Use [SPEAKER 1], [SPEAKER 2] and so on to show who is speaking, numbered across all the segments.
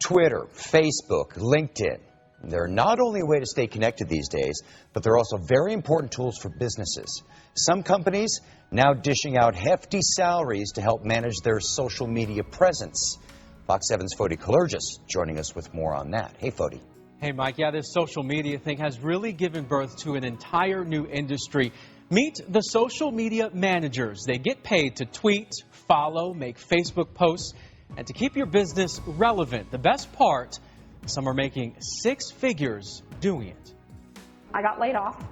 [SPEAKER 1] Twitter, Facebook, LinkedIn. They're not only a way to stay connected these days, but they're also very important tools for businesses. Some companies now dishing out hefty salaries to help manage their social media presence. Fox 7's Fody Kalergis joining us with more on that. Hey, Fody.
[SPEAKER 2] Hey, Mike. Yeah, this social media thing has really given birth to an entire new industry. Meet the social media managers. They get paid to tweet, follow, make Facebook posts, and to keep your business relevant. The best part, some are making six figures doing it.
[SPEAKER 3] I got laid off.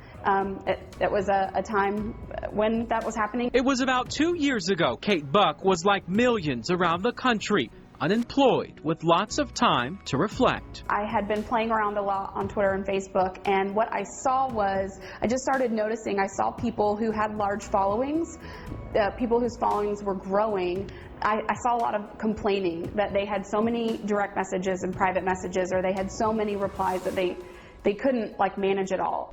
[SPEAKER 3] It was a time when that was happening.
[SPEAKER 2] It was about 2 years ago. Kate Buck was like millions around the country, unemployed with lots of time to reflect.
[SPEAKER 3] I had been playing around a lot on Twitter and Facebook, and what I saw was, I just started noticing, I saw people who had large followings, people whose followings were growing. I saw a lot of complaining that they had so many direct messages and private messages, or they had so many replies that they couldn't manage it all.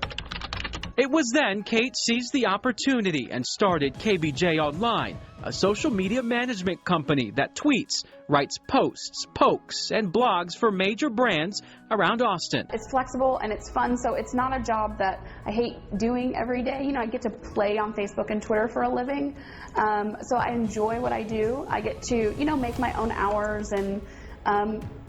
[SPEAKER 2] It was then Kate seized the opportunity and started KBJ Online, a social media management company that tweets, writes posts, pokes, and blogs for major brands around Austin.
[SPEAKER 3] It's flexible and it's fun, so it's not a job that I hate doing every day. You know, I get to play on Facebook and Twitter for a living, so I enjoy what I do. I get to, make my own hours and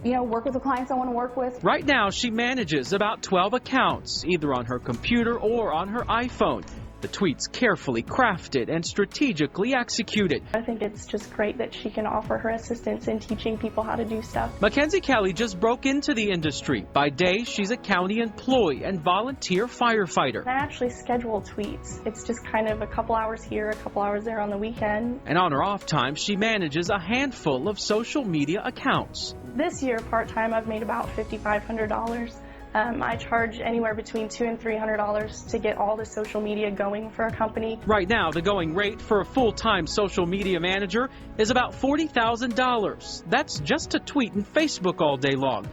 [SPEAKER 3] work with the clients I want to work with.
[SPEAKER 2] Right now, she manages about 12 accounts, either on her computer or on her iPhone. The tweets carefully crafted and strategically executed.
[SPEAKER 4] I think it's just great that she can offer her assistance in teaching people how to do stuff.
[SPEAKER 2] Mackenzie Kelly just broke into the industry. By day, she's a county employee and volunteer firefighter.
[SPEAKER 4] I actually schedule tweets. It's just kind of a couple hours here, a couple hours there on the weekend.
[SPEAKER 2] And on her off time, she manages a handful of social media accounts.
[SPEAKER 4] This year, part-time, I've made about $5,500. I charge anywhere between $200 and $300 to get all the social media going for a company.
[SPEAKER 2] Right now, the going rate for a full-time social media manager is about $40,000. That's just to tweet and Facebook all day long.